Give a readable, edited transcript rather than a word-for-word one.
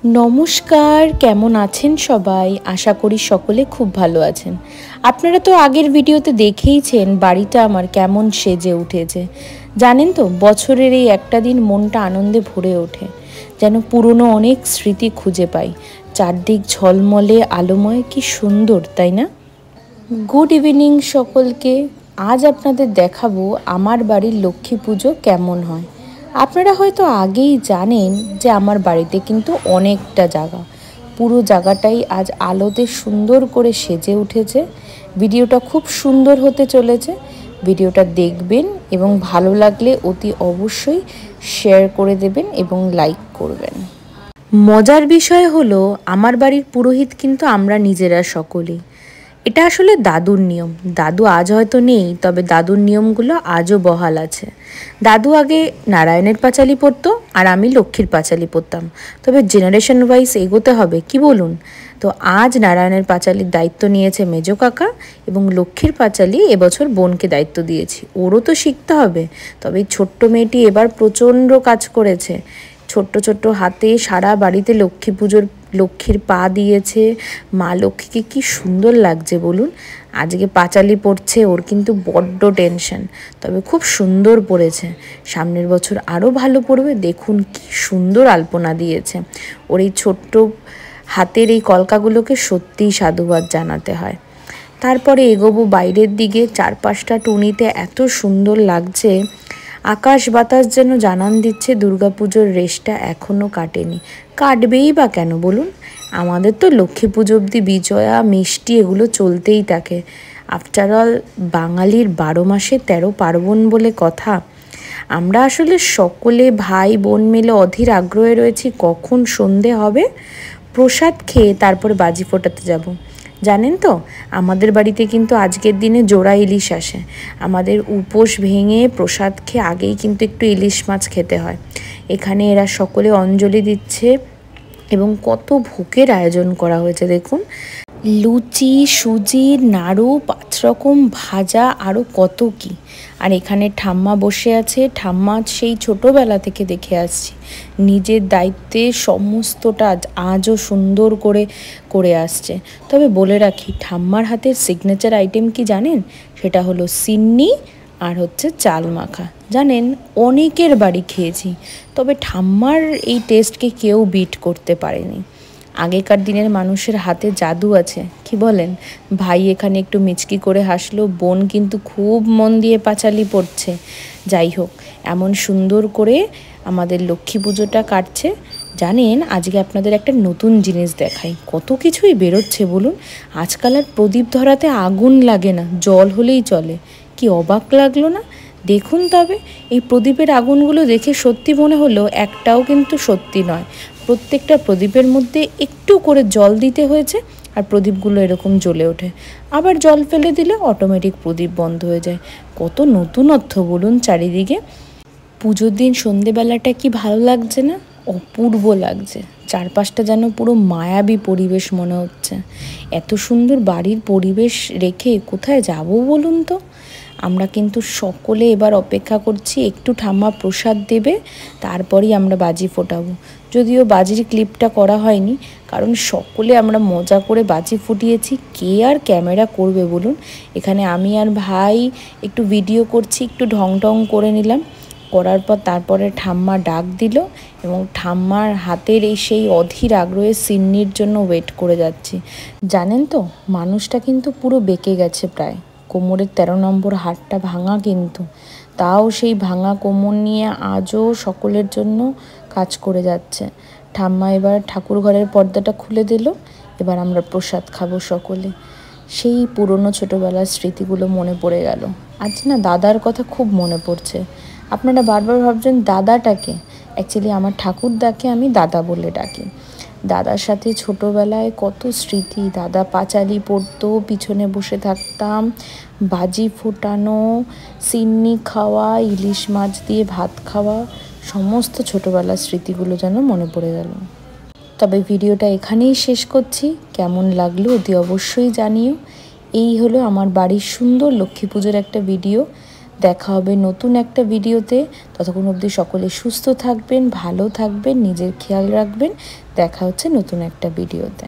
নমস্কার, কেমন আছেন সবাই? আশা করি সকলে খুব ভালো আছেন। আপনারা তো আগের ভিডিওতে দেখেইছেন বাড়িটা আমার কেমন সেজে উঠেছে। জানেন তো, বছরের এই একটা দিন মনটা আনন্দে ভরে ওঠে, যেন পুরনো অনেক স্মৃতি খুঁজে পাই। চারদিক ঝলমলে আলোময়, কি সুন্দর, তাই না? গুড ইভিনিং সকলকে। আজ আপনাদের দেখাবো আমার বাড়ির লক্ষ্মী পুজো কেমন হয়। আপনারা হয়তো আগেই জানেন যে আমার বাড়িতে কিন্তু অনেকটা জায়গা, পুরো জায়গাটাই আজ আলোতে সুন্দর করে সেজে উঠেছে। ভিডিওটা খুব সুন্দর হতে চলেছে। ভিডিওটা দেখবেন এবং ভালো লাগলে অতি অবশ্যই শেয়ার করে দেবেন এবং লাইক করবেন। মজার বিষয় হলো, আমার বাড়ির পুরোহিত কিন্তু আমরা নিজেরা সকলেই। এটা আসলে দাদুর নিয়ম। দাদু আজ হয়তো নেই, তবে দাদুর নিয়মগুলো আজও বহাল আছে। দাদু আগে নারায়ণের পাঁচালি পড়তো আর আমি লক্ষ্মীর পাঁচালি পড়তাম। তবে জেনারেশন ওয়াইজ এগোতে হবে, কি বলুন? তো আজ নারায়ণের পাঁচালির দায়িত্ব নিয়েছে মেজো কাকা এবং লক্ষ্মীর পাঁচালি এবছর বোনকে দায়িত্ব দিয়েছি। ওরও তো শিখতে হবে। তবে ছোট্ট মেয়েটি এবার প্রচণ্ড কাজ করেছে। ছোট্ট ছোট্ট হাতে সারা বাড়িতে লক্ষ্মীর পা দিয়েছে। মা লক্ষ্মীকে কি সুন্দর লাগছে বলুন। আজকে পাঁচালি পড়ছে, ওর কিন্তু বড্ড টেনশন, তবে খুব সুন্দর পড়েছে। সামনের বছর আরও ভালো পড়বে। দেখুন কি সুন্দর আলপনা দিয়েছে। ওর এই ছোট্ট হাতের এই কলকাগুলোকে সত্যিই সাধুবাদ জানাতে হয়। তারপরে এগোবো বাইরের দিকে। চারপাশটা টুনিতে এত সুন্দর লাগছে। আকাশ বাতাস যেন জানান দিচ্ছে দুর্গাপুজোর রেশটা এখনও কাটেনি। কাটবেই বা কেন বলুন? আমাদের তো লক্ষ্মী পুজো অবধি বিজয়া, মিষ্টি এগুলো চলতেই থাকে। আফটার অল বাঙালির 12 মাসে 13 পার্বণ বলে কথা। আমরা আসলে সকলে ভাই বোন মিলে অধীর আগ্রহে রয়েছি কখন সন্ধে হবে, প্রসাদ খেয়ে তারপরে বাজি ফোটাতে যাব। জানেন তো, আমাদের বাড়িতে কিন্তু আজকের দিনে জোড়া ইলিশ আসে। আমাদের উপোস ভেঙে প্রসাদ খেয়ে আগেই কিন্তু একটু ইলিশ মাছ খেতে হয়। এখানে এরা সকলে অঞ্জলি দিচ্ছে এবং কত ভোগের আয়োজন করা হয়েছে দেখুন। লুচি, সুজি, নাড়ু, 5 রকম ভাজা, আরও কত কি। আর এখানে ঠাম্মা বসে আছে। ঠাম্মা সেই ছোটোবেলা থেকে দেখে আসছি নিজের দায়িত্বে সমস্তটা আজও সুন্দর করে আসছে। তবে বলে রাখি, ঠাম্মার হাতের সিগনেচার আইটেম কি জানেন? সেটা হলো সিন্নি আর হচ্ছে চাল মাখা। জানেন, অনেকের বাড়ি খেয়েছি, তবে ঠাম্মার এই টেস্টকে কেউ বিট করতে পারেনি। আগেকার দিনের মানুষের হাতে জাদু আছে, কি বলেন? ভাই এখানে একটু মিচকি করে হাসলো। বোন কিন্তু খুব মন দিয়ে পাঁচালি পড়ছে। যাই হোক, এমন সুন্দর করে আমাদের লক্ষ্মী পুজোটা কাটছে। জানেন, আজকে আপনাদের একটা নতুন জিনিস দেখাই। কত কিছুই বেরোচ্ছে বলুন। আজকাল আর প্রদীপ ধরাতে আগুন লাগে না, জল হলেই চলে। কি অবাক লাগলো না? দেখুন তবে এই প্রদীপের আগুনগুলো দেখে সত্যি মনে হলো একটাও কিন্তু সত্যি নয়। প্রত্যেকটা প্রদীপের মধ্যে একটু করে জল দিতে হয়েছে আর প্রদীপগুলো এরকম জ্বলে ওঠে। আবার জল ফেলে দিলে অটোমেটিক প্রদীপ বন্ধ হয়ে যায়। কত নতুনত্ব বলুন চারিদিকে। পুজোর দিন সন্ধেবেলাটা কি ভালো লাগছে না? অপূর্ব লাগছে। চারপাশটা যেন পুরো মায়াবী পরিবেশ মনে হচ্ছে। এত সুন্দর বাড়ির পরিবেশ রেখে কোথায় যাব বলুন তো? আমরা কিন্তু সকলে এবার অপেক্ষা করছি একটু ঠাম্মা প্রসাদ দেবে, তারপরেই আমরা বাজি ফোটাবো। যদিও বাজির ক্লিপটা করা হয়নি, কারণ সকলে আমরা মজা করে বাজি ফুটিয়েছি। কে আর ক্যামেরা করবে বলুন? এখানে আমি আর ভাই একটু ভিডিও করছি, একটু ঢং ঢং করে নিলাম। করার পর তারপরে ঠাম্মা ডাক দিল এবং ঠাম্মার হাতের এই সেই অধীর আগ্রহে সিন্নির জন্য ওয়েট করে যাচ্ছি। জানেন তো, মানুষটা কিন্তু পুরো বেঁকে গেছে প্রায়। কোমরের 13 নম্বর হাড়টা ভাঙা, কিন্তু তাও সেই ভাঙা কোমর নিয়ে আজও সকলের জন্য কাজ করে যাচ্ছে। ঠাম্মা এবার ঠাকুর ঘরের পর্দাটা খুলে দিল। এবার আমরা প্রসাদ খাবো সকলে। সেই পুরনো ছোটোবেলার স্মৃতিগুলো মনে পড়ে গেল। আজ না দাদার কথা খুব মনে পড়ছে। আপনারা বারবার ভাবছেন দাদাটাকে, অ্যাকচুয়ালি আমার ঠাকুরদাকে আমি দাদা বলে ডাকি। দাদার সাথে ছোটোবেলায় কত স্মৃতি। দাদা পাঁচালি পড়তো, পিছনে বসে থাকতাম, বাজি ফোটানো, সিন্নি খাওয়া, ইলিশ মাছ দিয়ে ভাত খাওয়া, সমস্ত ছোটোবেলার স্মৃতিগুলো যেন মনে পড়ে গেল। তবে ভিডিওটা এখানেই শেষ করছি। কেমন লাগলো অতি অবশ্যই জানিও। এই হলো আমার বাড়ির সুন্দর লক্ষ্মী পুজোর একটা ভিডিও। দেখা হবে নতুন একটা ভিডিওতে। ততক্ষণ অবধি সকলে সুস্থ থাকবেন, ভালো থাকবেন, নিজের খেয়াল রাখবেন। দেখা হচ্ছে নতুন একটা ভিডিওতে।